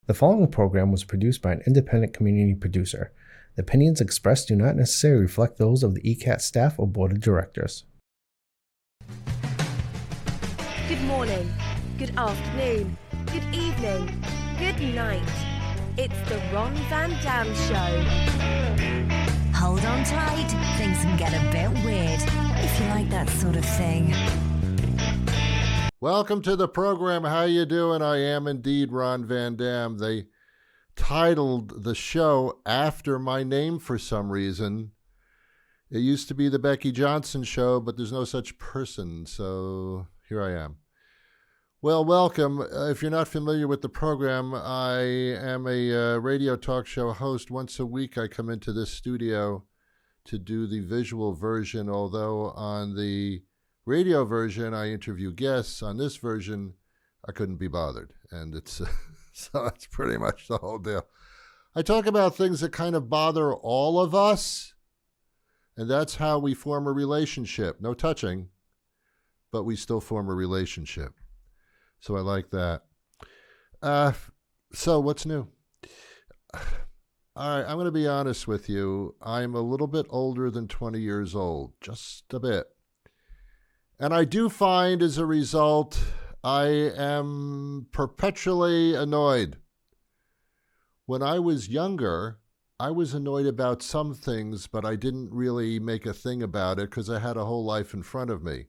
The following program was produced by an independent community producer. The opinions expressed do not necessarily reflect those of the ECAT staff or board of directors. Good morning, good afternoon, good evening, good night. It's the Ron Van Dam Show. Hold on tight, things can get a bit weird, if you like that sort of thing. Welcome to the program. How you doing? I am indeed Ron Van Dam. They titled the show after my name for some reason. It used to be the Becky Johnson Show, but there's no such person, so here I am. Well, welcome. If you're not familiar with the program, I am a radio talk show host. Once a week I come into this studio to do the visual version, although on the radio version, I interview guests. On this version, I couldn't be bothered. And it's so that's pretty much the whole deal. I talk about things that kind of bother all of us, and that's how we form a relationship. No touching, but we still form a relationship. So I like that. So what's new? All right, I'm going to be honest with you. I'm a little bit older than 20 years old, just a bit. And I do find as a result, I am perpetually annoyed. When I was younger, I was annoyed about some things, but I didn't really make a thing about it because I had a whole life in front of me.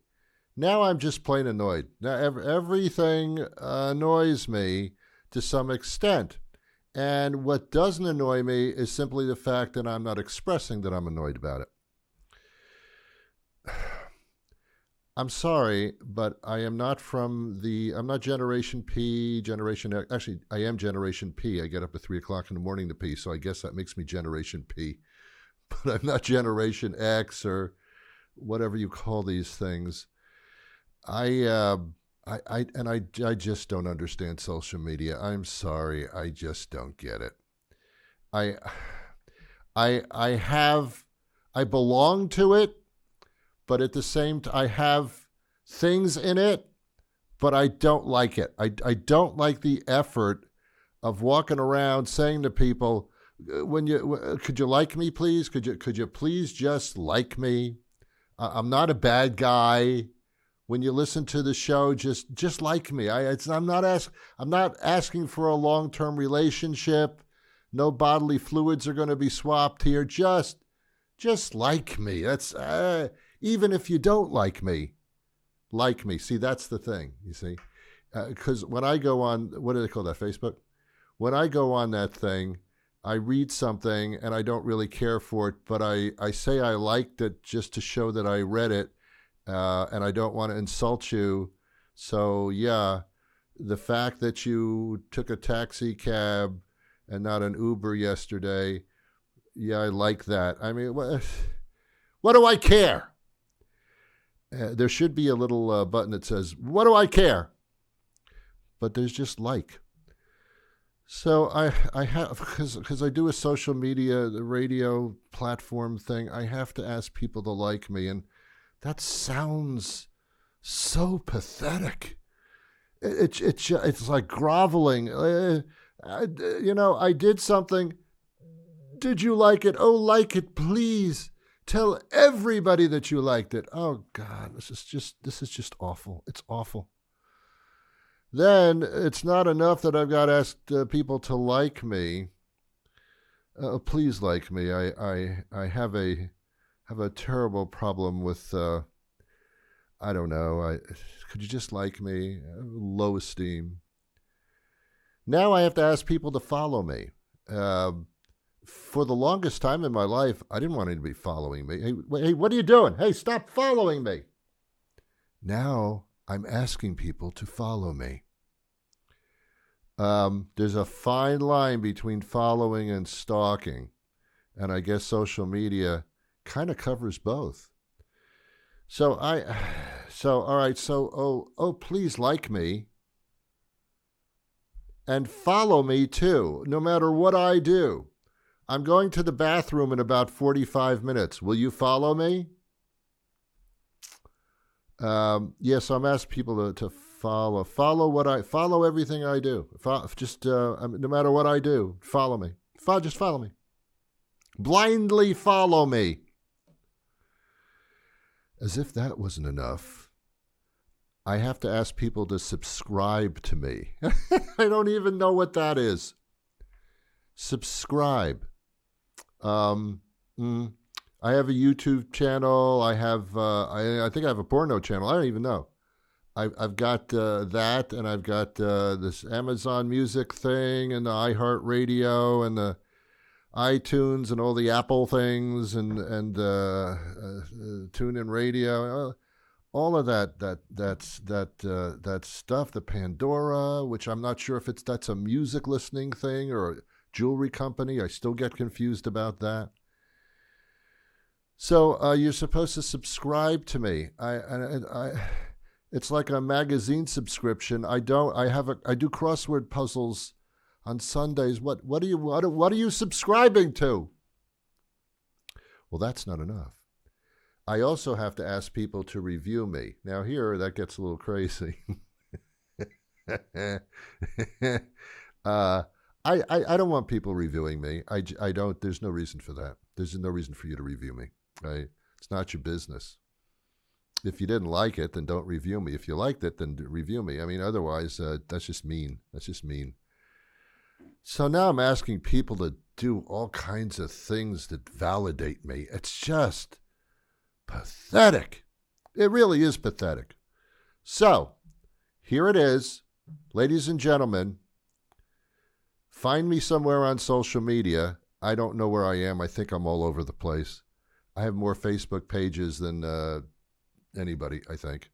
Now I'm just plain annoyed. Now everything annoys me to some extent. And what doesn't annoy me is simply the fact that I'm not expressing that I'm annoyed about it. I'm sorry, but I'm not Generation P, Generation X. Actually, I am Generation P. I get up at 3 o'clock in the morning to pee, so I guess that makes me Generation P. But I'm not Generation X or whatever you call these things. I just don't understand social media. I'm sorry, I just don't get it. I belong to it. But at the same time, I have things in it, but I don't like it. I don't like the effort of walking around saying to people, could you like me, please? Could you please just like me? I'm not a bad guy. When you listen to the show, just like me. I'm not asking for a long-term relationship. No bodily fluids are going to be swapped here. Just like me. That's even if you don't like me. See, that's the thing, you see. Because when I go on, what do they call that, Facebook? When I go on that thing, I read something and I don't really care for it, but I say I liked it just to show that I read it, and I don't want to insult you. So, yeah, the fact that you took a taxi cab and not an Uber yesterday, yeah, I like that. I mean, what do I care? There should be a little button that says, what do I care? But there's just like. So I have, because I do a social media, the radio platform thing, I have to ask people to like me. And that sounds so pathetic. It's like groveling. I did something. Did you like it? Oh, like it, please. Tell everybody that you liked it. Oh, God, this is just awful. It's awful. Then it's not enough that I've got to ask people to like me. Please like me. I have a terrible problem with, I don't know. Could you just like me? Low esteem. Now I have to ask people to follow me. For the longest time in my life, I didn't want anybody following me. Hey, what are you doing? Hey, stop following me. Now I'm asking people to follow me. There's a fine line between following and stalking. And I guess social media kind of covers both. So all right, please like me. And follow me too, no matter what I do. I'm going to the bathroom in about 45 minutes. Will you follow me? Yes, I'm asking people to Follow everything I do. No matter what I do, follow me. Just follow me. Blindly follow me. As if that wasn't enough, I have to ask people to subscribe to me. I don't even know what that is. Subscribe. I have a YouTube channel. I have, I think I have a porno channel. I don't even know. I've got that, and I've got this Amazon Music thing, and the iHeartRadio, and the iTunes, and all the Apple things, and TuneIn Radio, all of that stuff. The Pandora, which I'm not sure if that's a music listening thing or a jewelry company. I still get confused about that. So you're supposed to subscribe to me. It's like a magazine subscription. I do crossword puzzles on Sundays. What are you subscribing to? Well, that's not enough. I also have to ask people to review me. Now here, that gets a little crazy. I don't want people reviewing me. I don't. There's no reason for that. There's no reason for you to review me. Right? It's not your business. If you didn't like it, then don't review me. If you liked it, then review me. I mean, otherwise, that's just mean. That's just mean. So now I'm asking people to do all kinds of things that validate me. It's just pathetic. It really is pathetic. So here it is, ladies and gentlemen. Find me somewhere on social media. I don't know where I am. I think I'm all over the place. I have more Facebook pages than anybody, I think.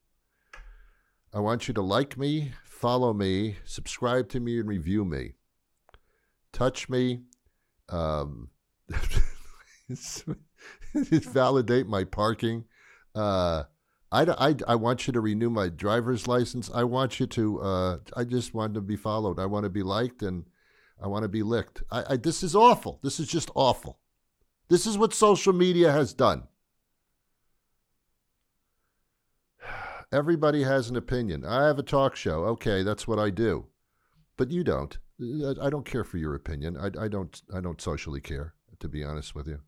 I want you to like me, follow me, subscribe to me, and review me. Touch me. Validate my parking. I want you to renew my driver's license. I want you to, I just want to be followed. I want to be liked, and I want to be licked. This is awful. This is just awful. This is what social media has done. Everybody has an opinion. I have a talk show. Okay, that's what I do. But you don't. I don't care for your opinion. I don't socially care, to be honest with you.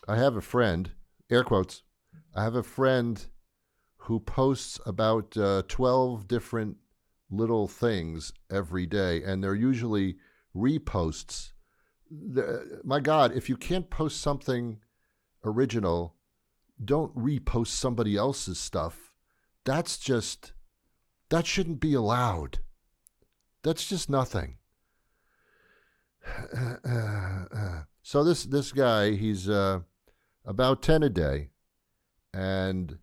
I have a friend, air quotes, I have a friend who posts about 12 different little things every day, and they're usually reposts. My God, if you can't post something original, don't repost somebody else's stuff. That shouldn't be allowed. That's just nothing. So this guy, he's about 10 a day, and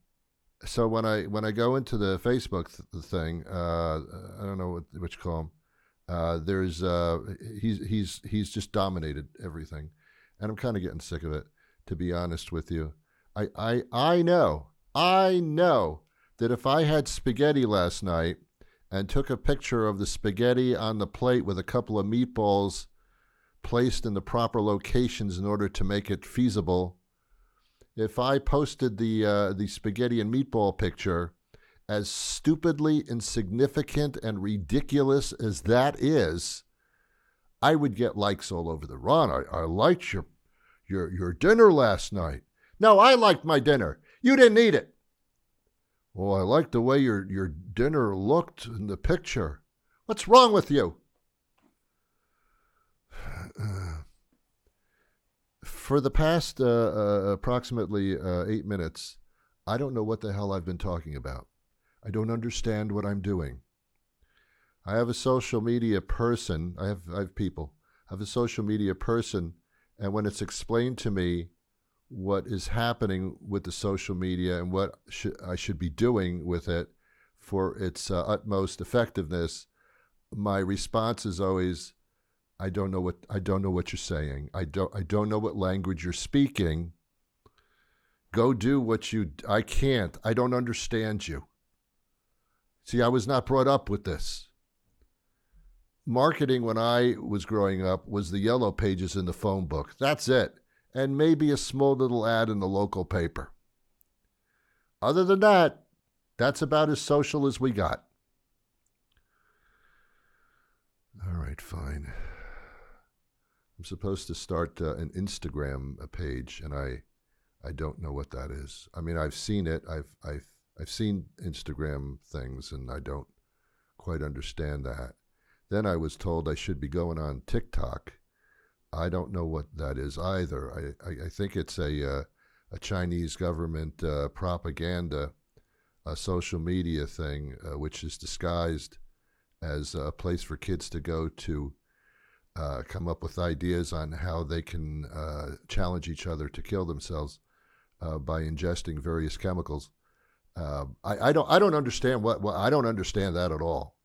so when I go into the Facebook thing, I don't know what you call him. There's he's just dominated everything, and I'm kind of getting sick of it, to be honest with you. I know that if I had spaghetti last night and took a picture of the spaghetti on the plate with a couple of meatballs placed in the proper locations in order to make it feasible, if I posted the spaghetti and meatball picture, as stupidly insignificant and ridiculous as that is, I would get likes all over the run. I liked your dinner last night. No, I liked my dinner. You didn't eat it. Well, I liked the way your dinner looked in the picture. What's wrong with you? For the past approximately 8 minutes, I don't know what the hell I've been talking about. I don't understand what I'm doing. I have a social media person. I have people. I have a social media person, and when it's explained to me what is happening with the social media and what I should be doing with it for its utmost effectiveness, my response is always, I don't know what you're saying. I don't know what language you're speaking. Go do what I can't. I don't understand you. See, I was not brought up with this. Marketing when I was growing up was the yellow pages in the phone book. That's it. And maybe a small little ad in the local paper. Other than that, That's about as social as we got. All right, fine. I'm supposed to start an Instagram page, and I don't know what that is. I mean, I've seen it. I've seen Instagram things, and I don't quite understand that. Then I was told I should be going on TikTok. I don't know what that is either. I think it's a Chinese government propaganda, a social media thing, which is disguised as a place for kids to go to come up with ideas on how they can challenge each other to kill themselves by ingesting various chemicals. I don't understand I don't understand that at all.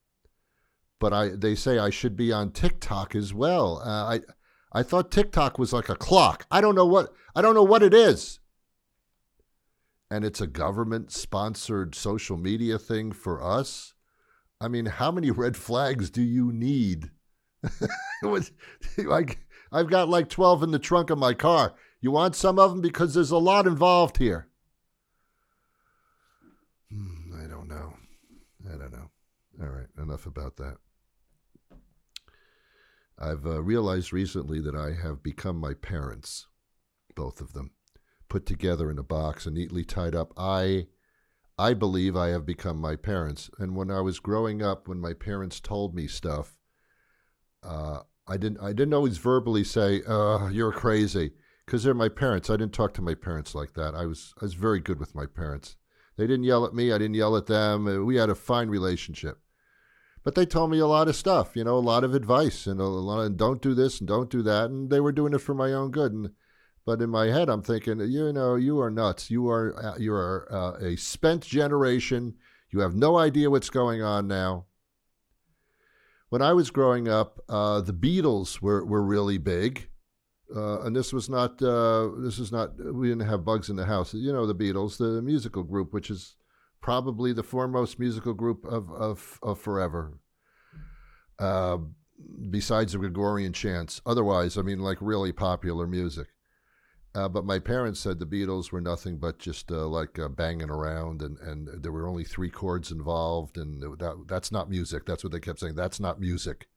But they say I should be on TikTok as well. I thought TikTok was like a clock. I don't know what it is. And it's a government-sponsored social media thing for us. I mean, how many red flags do you need? I've got like 12 in the trunk of my car. You want some of them? Because there's a lot involved here. I don't know. All right, enough about that. I've realized recently that I have become my parents, both of them, put together in a box and neatly tied up. I believe I have become my parents. And when I was growing up, when my parents told me stuff, I didn't always verbally say, "You're crazy," because they're my parents. I didn't talk to my parents like that. I was very good with my parents. They didn't yell at me. I didn't yell at them. We had a fine relationship. But they told me a lot of stuff, a lot of advice, and a lot of don't do this and don't do that, and they were doing it for my own good. But in my head, I'm thinking, you are nuts. You are a spent generation. You have no idea what's going on now. When I was growing up, the Beatles were really big, and this is not. We didn't have bugs in the house. The Beatles, the musical group, which is probably the foremost musical group of forever, besides the Gregorian chants. Otherwise, I mean, like really popular music. But my parents said the Beatles were nothing but just banging around, and there were only 3 chords involved, and that's not music. That's what they kept saying. That's not music.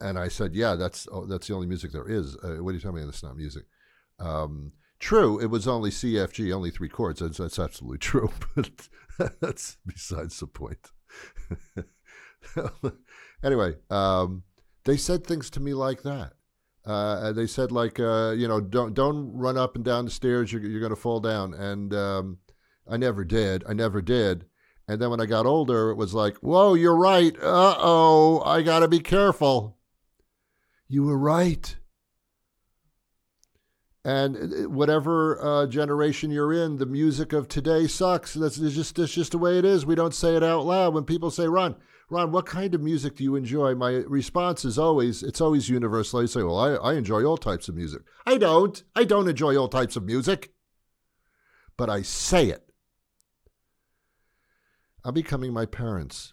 And I said, yeah, that's the only music there is. What are you telling me? That's not music. True, it was only CFG, only 3 chords. That's absolutely true, but that's besides the point. Anyway, they said things to me like that. They said don't run up and down the stairs. You're going to fall down. And I never did. And then when I got older, it was like, whoa, you're right. Uh-oh, I got to be careful. You were right. And whatever generation you're in, the music of today sucks. That's just the way it is. We don't say it out loud. When people say, Ron, what kind of music do you enjoy? My response is always universal. I say, well, I enjoy all types of music. I don't enjoy all types of music. But I say it. I'm becoming my parents.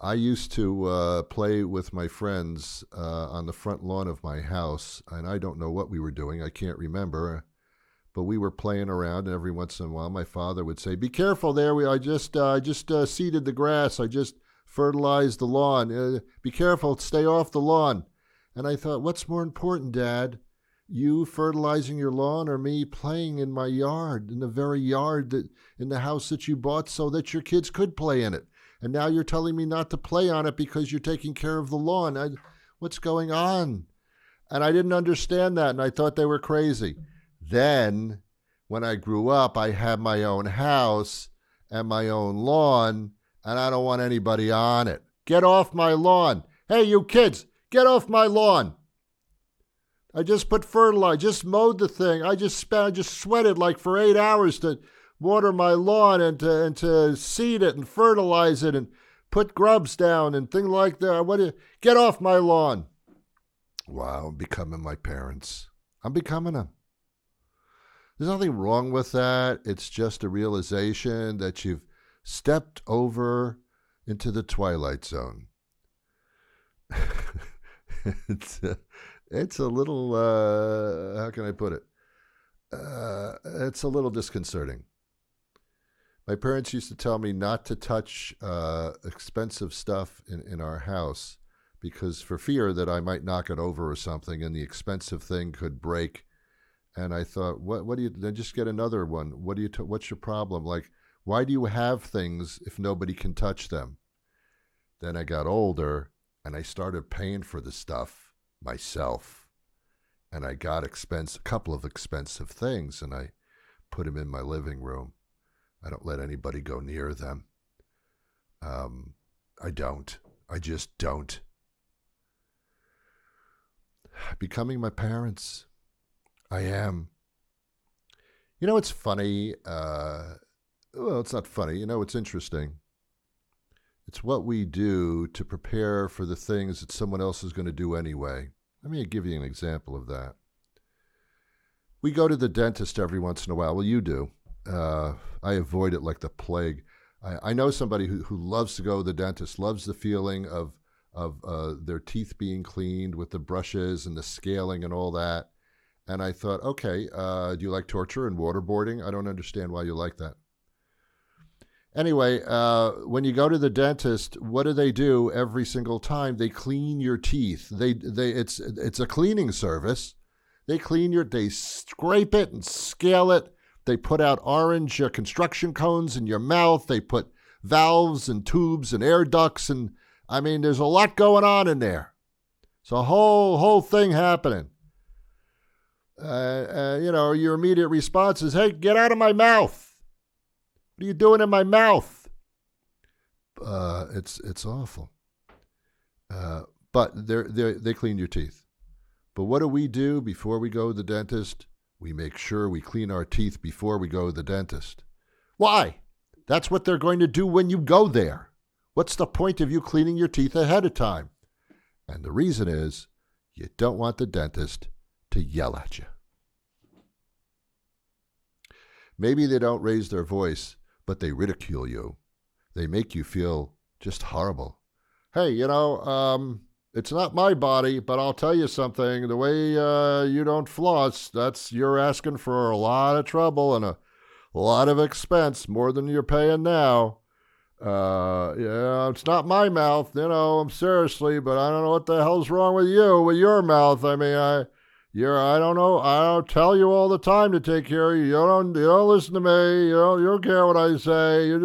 I used to play with my friends on the front lawn of my house, and I don't know what we were doing. I can't remember. But we were playing around, and every once in a while my father would say, be careful there. I just seeded the grass. I just fertilized the lawn. Be careful. Stay off the lawn. And I thought, what's more important, Dad? You fertilizing your lawn or me playing in my yard, in the very yard in the house that you bought so that your kids could play in it? And now you're telling me not to play on it because you're taking care of the lawn. What's going on? And I didn't understand that, and I thought they were crazy. Then, when I grew up, I had my own house and my own lawn, and I don't want anybody on it. Get off my lawn. Hey, you kids, get off my lawn. I just put fertilizer, just mowed the thing. I just sweated like for 8 hours to water my lawn and to seed it and fertilize it and put grubs down and things like that. Get off my lawn. Wow, I'm becoming my parents. I'm becoming them. There's nothing wrong with that. It's just a realization that you've stepped over into the twilight zone. It's a little, how can I put it? It's a little disconcerting. My parents used to tell me not to touch expensive stuff in our house because for fear that I might knock it over or something and the expensive thing could break. And I thought, what do you, then just get another one. What's your problem? Like, why do you have things if nobody can touch them? Then I got older and I started paying for the stuff myself. And I got a couple of expensive things and I put them in my living room. I don't let anybody go near them. I don't. I just don't. Becoming my parents. I am. You know, it's funny. Well, it's not funny. You know, it's interesting. It's what we do to prepare for the things that someone else is going to do anyway. Let me give you an example of that. We go to the dentist every once in a while. Well, you do. I avoid it like the plague. I know somebody who loves to go to the dentist, loves the feeling of their teeth being cleaned with the brushes and the scaling and all that. And I thought, okay, do you like torture and waterboarding? I don't understand why you like that. Anyway, when you go to the dentist, what do they do every single time? They clean your teeth. It's a cleaning service. They they scrape it and scale it. They put out orange construction cones in your mouth. They put valves and tubes and air ducts. And I mean, there's a lot going on in there. It's a whole thing happening. Your immediate response is, hey, get out of my mouth. What are you doing in my mouth? It's awful. But they clean your teeth. But what do we do before we go to the dentist? We make sure we clean our teeth before we go to the dentist. Why? That's what they're going to do when you go there. What's the point of you cleaning your teeth ahead of time? And the reason is you don't want the dentist to yell at you. Maybe they don't raise their voice, but they ridicule you. They make you feel just horrible. Hey, it's not my body, but I'll tell you something. The way you don't floss, you're asking for a lot of trouble and a lot of expense, more than you're paying now. It's not my mouth, seriously, but I don't know what the hell's wrong with your mouth. I mean, I don't know. I'll tell you all the time to take care of you. You don't listen to me. You don't care what I say.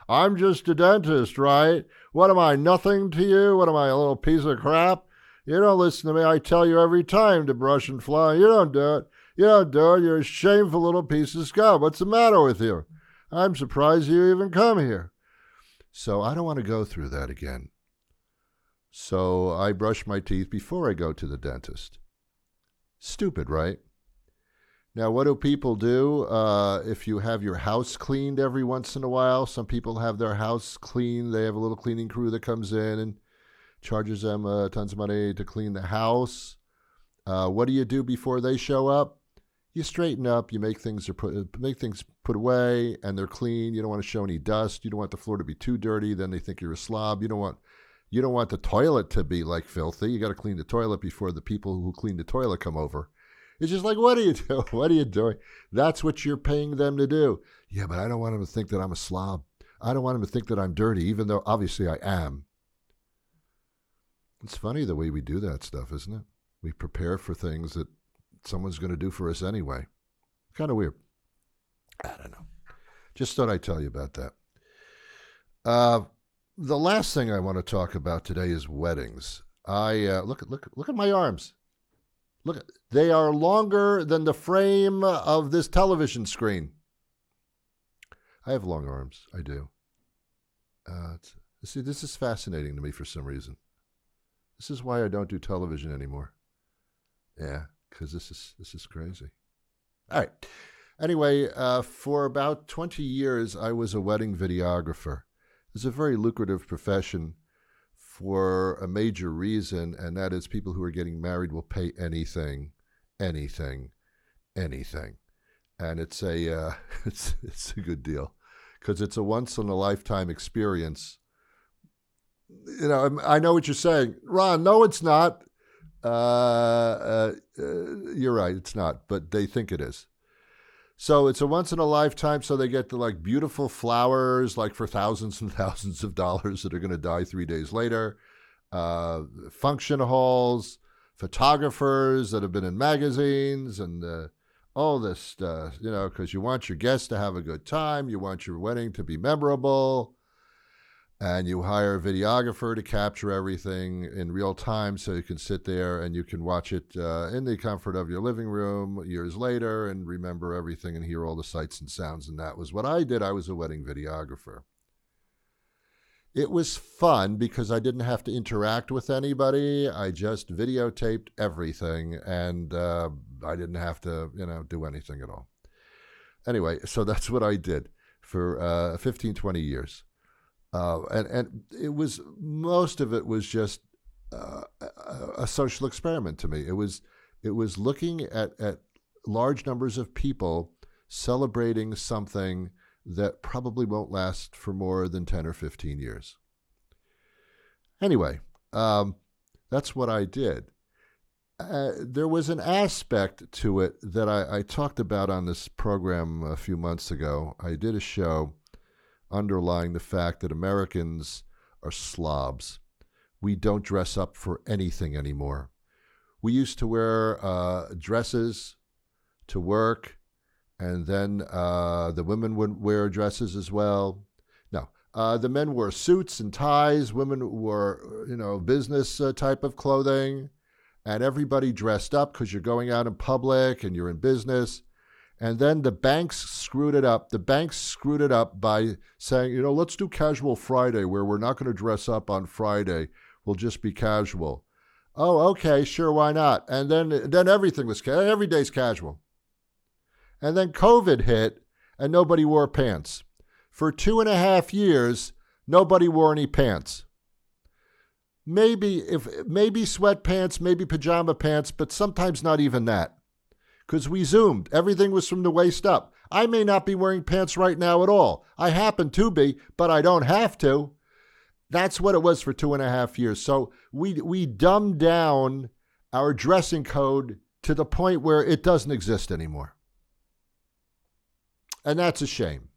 I'm just a dentist, right? What am I, nothing to you? What am I, a little piece of crap? You don't listen to me. I tell you every time to brush and fly. You don't do it. You're a shameful little piece of scum. What's the matter with you? I'm surprised you even come here. So I don't want to go through that again. So I brush my teeth before I go to the dentist. Stupid, right? Now, what do people do if you have your house cleaned every once in a while? Some people have their house cleaned. They have a little cleaning crew that comes in and charges them tons of money to clean the house. What do you do before they show up? You straighten up. You make things put away, and they're clean. You don't want to show any dust. You don't want the floor to be too dirty. Then they think you're a slob. You don't want the toilet to be like filthy. You got to clean the toilet before the people who clean the toilet come over. It's just like, what are you doing? What are you doing? That's what you're paying them to do. Yeah, but I don't want them to think that I'm a slob. I don't want them to think that I'm dirty, even though obviously I am. It's funny the way we do that stuff, isn't it? We prepare for things that someone's going to do for us anyway. Kind of weird. I don't know. Just thought I'd tell you about that. The last thing I want to talk about today is weddings. Look at my arms. Look, they are longer than the frame of this television screen. I have long arms. I do. See, this is fascinating to me for some reason. This is why I don't do television anymore. Yeah, because this is crazy. All right. Anyway, for about 20 years, I was a wedding videographer. It's a very lucrative profession for a major reason, and that is people who are getting married will pay anything. And it's a it's a good deal because it's a once in a lifetime experience. I know what you're saying, Ron. No, it's not. You're right, it's not, but they think it is. So it's a once in a lifetime. So they get the like beautiful flowers, like for thousands and thousands of dollars that are going to die 3 days later. Function halls, photographers that have been in magazines, and all this stuff, because you want your guests to have a good time. You want your wedding to be memorable. And you hire a videographer to capture everything in real time so you can sit there and you can watch it in the comfort of your living room years later and remember everything and hear all the sights and sounds. And that was what I did. I was a wedding videographer. It was fun because I didn't have to interact with anybody. I just videotaped everything, and I didn't have to, do anything at all. Anyway, so that's what I did for 15, 20 years. And it was, most of it was just a social experiment to me. It was looking at large numbers of people celebrating something that probably won't last for more than 10 or 15 years. Anyway, that's what I did. There was an aspect to it that I talked about on this program a few months ago. I did a show underlying the fact that Americans are slobs. We don't dress up for anything anymore. We used to wear dresses to work, and then the women would wear dresses as well. No, the men wore suits and ties. Women wore, business type of clothing, and everybody dressed up because you're going out in public and you're in business. And then the banks screwed it up. The banks screwed it up by saying, let's do casual Friday, where we're not going to dress up on Friday. We'll just be casual. Oh, okay, sure, why not? And then everything was every day's casual. And then COVID hit, and nobody wore pants. For 2.5 years, nobody wore any pants. Maybe sweatpants, maybe pajama pants, but sometimes not even that. Because we Zoomed. Everything was from the waist up. I may not be wearing pants right now at all. I happen to be, but I don't have to. That's what it was for 2.5 years. So we dumbed down our dressing code to the point where it doesn't exist anymore. And that's a shame.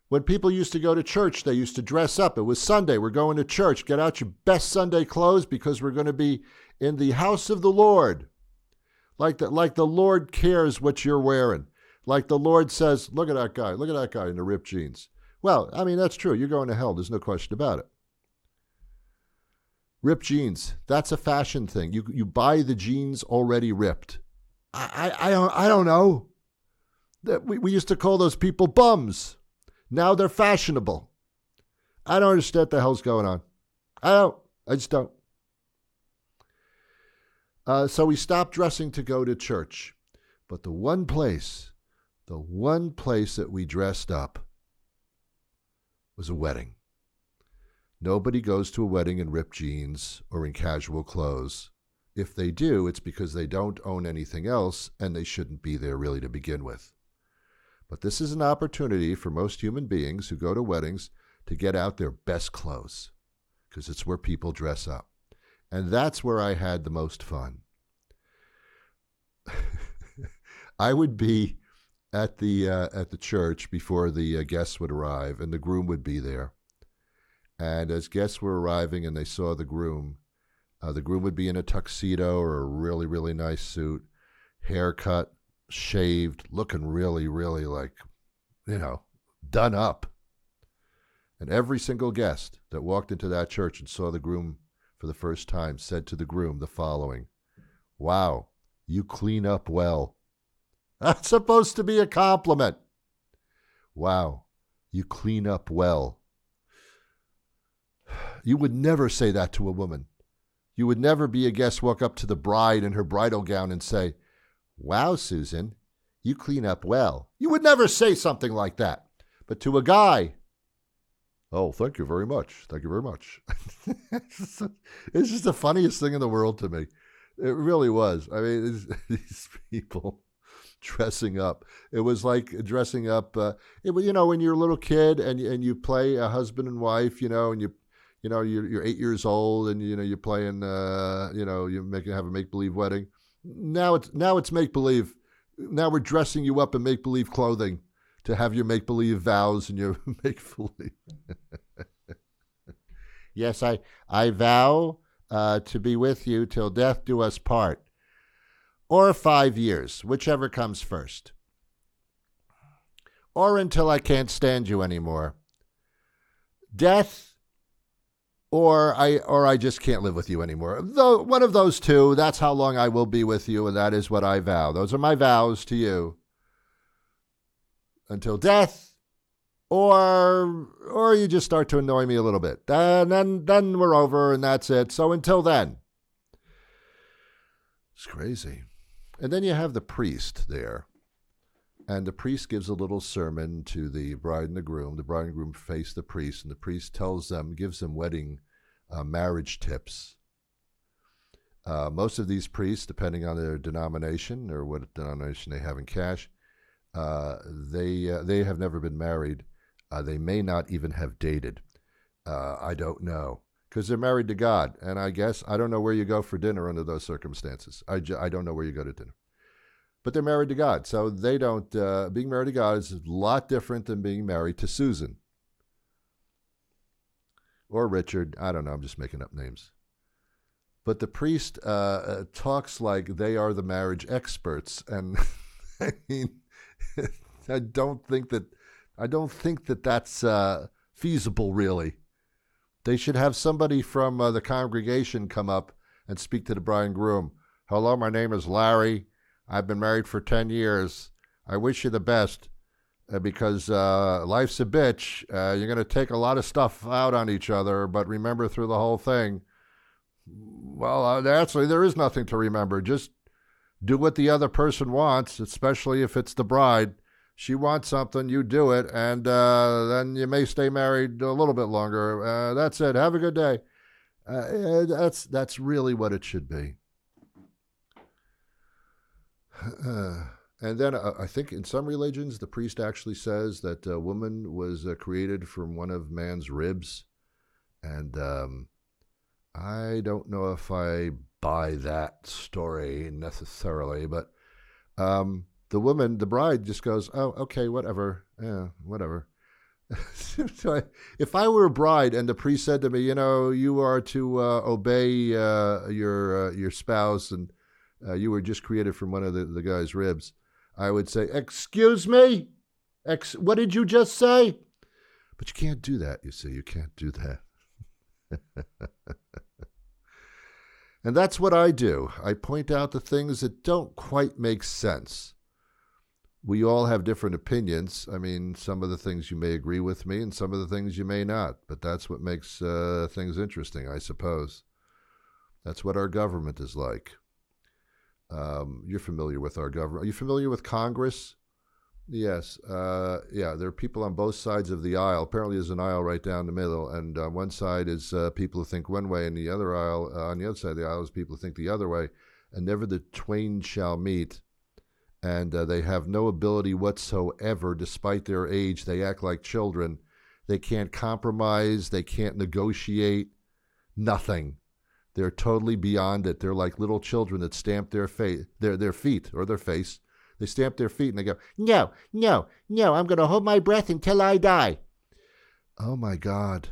When people used to go to church, they used to dress up. It was Sunday. We're going to church. Get out your best Sunday clothes because we're going to be in the house of the Lord. Like the Lord cares what you're wearing. Like the Lord says, look at that guy in the ripped jeans. Well, I mean, that's true. You're going to hell. There's no question about it. Ripped jeans, that's a fashion thing. You buy the jeans already ripped. I don't know. We used to call those people bums. Now they're fashionable. I don't understand what the hell's going on. I just don't. So we stopped dressing to go to church. But the one place that we dressed up was a wedding. Nobody goes to a wedding in ripped jeans or in casual clothes. If they do, it's because they don't own anything else and they shouldn't be there really to begin with. But this is an opportunity for most human beings who go to weddings to get out their best clothes, because it's where people dress up. And that's where I had the most fun. I would be at the church before the guests would arrive, and the groom would be there. And as guests were arriving and they saw the groom would be in a tuxedo or a really, really nice suit, haircut, shaved, looking really, really like, done up. And every single guest that walked into that church and saw the groom for the first time said to the groom the following: "Wow, you clean up well." That's supposed to be a compliment. Wow, you clean up well. You would never say that to a woman. You would never be a guest walk up to the bride in her bridal gown and say, "Wow, Susan, you clean up well." You would never say something like that. But to a guy, "Oh, thank you very much. Thank you very much." It's just the funniest thing in the world to me. It really was. I mean, these people dressing up. It was like dressing up. When you're a little kid and you play a husband and wife, and you're 8 years old and you're playing. You have a make believe wedding. Now it's make believe. Now we're dressing you up in make-believe clothing to have your make-believe vows and your make-believe. Yes, I vow to be with you till death do us part. Or 5 years, whichever comes first. Or until I can't stand you anymore. Death, or I just can't live with you anymore. Though one of those two, that's how long I will be with you, and that is what I vow. Those are my vows to you. Until death, or you just start to annoy me a little bit. Then we're over, and that's it. So until then. It's crazy. And then you have the priest there. And the priest gives a little sermon to the bride and the groom. The bride and groom face the priest, and the priest gives them wedding marriage tips. Most of these priests, depending on their denomination or what denomination they have in cash, they have never been married. They may not even have dated. I don't know. Because they're married to God. And I guess, I don't know where you go for dinner under those circumstances. I don't know where you go to dinner. But they're married to God. So they don't, being married to God is a lot different than being married to Susan. Or Richard. I don't know. I'm just making up names. But the priest talks like they are the marriage experts. And I mean, I don't think that that's feasible, really. They should have somebody from the congregation come up and speak to the bride and groom. Hello, my name is Larry. I've been married for 10 years. I wish you the best because life's a bitch. You're going to take a lot of stuff out on each other, but remember through the whole thing, well, actually, there is nothing to remember. Just do what the other person wants, especially if it's the bride. She wants something, you do it, and then you may stay married a little bit longer. That's it. Have a good day. That's really what it should be. And then I think in some religions, the priest actually says that a woman was created from one of man's ribs. And I don't know if I buy that story necessarily, but the woman, the bride, just goes, oh, okay, whatever. Yeah, whatever. So if I were a bride and the priest said to me, you are to obey your spouse and you were just created from one of the guy's ribs, I would say, excuse me? What did you just say? But you can't do that, you see. You can't do that. And that's what I do. I point out the things that don't quite make sense. We all have different opinions. I mean, some of the things you may agree with me and some of the things you may not. But that's what makes things interesting, I suppose. That's what our government is like. You're familiar with our government. Are you familiar with Congress? Yes. Yeah, there are people on both sides of the aisle. Apparently there's an aisle right down the middle. And on one side is people who think one way, and the other aisle, on the other side of the aisle is people who think the other way. And never the twain shall meet. And they have no ability whatsoever, despite their age. They act like children. They can't compromise. They can't negotiate. Nothing. They're totally beyond it. They're like little children that stamp their feet or their face. They stamp their feet and they go, no, no, no, I'm going to hold my breath until I die. Oh, my God.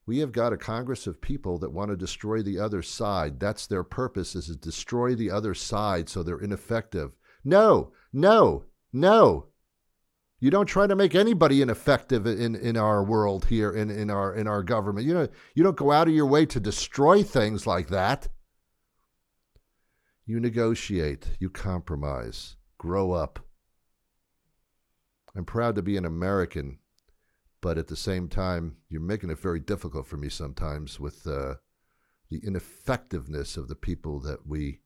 We have got a Congress of people that want to destroy the other side. That's their purpose, is to destroy the other side so they're ineffective. No, no, no. You don't try to make anybody ineffective in our world here, in our government. You don't go out of your way to destroy things like that. You negotiate, you compromise, grow up. I'm proud to be an American, but at the same time, you're making it very difficult for me sometimes with the ineffectiveness of the people that we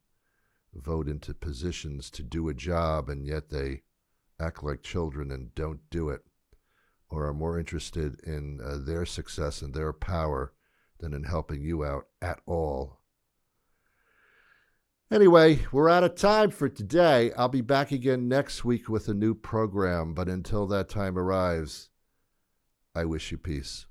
vote into positions to do a job, and yet they act like children and don't do it, or are more interested in their success and their power than in helping you out at all. Anyway, we're out of time for today. I'll be back again next week with a new program, but until that time arrives, I wish you peace.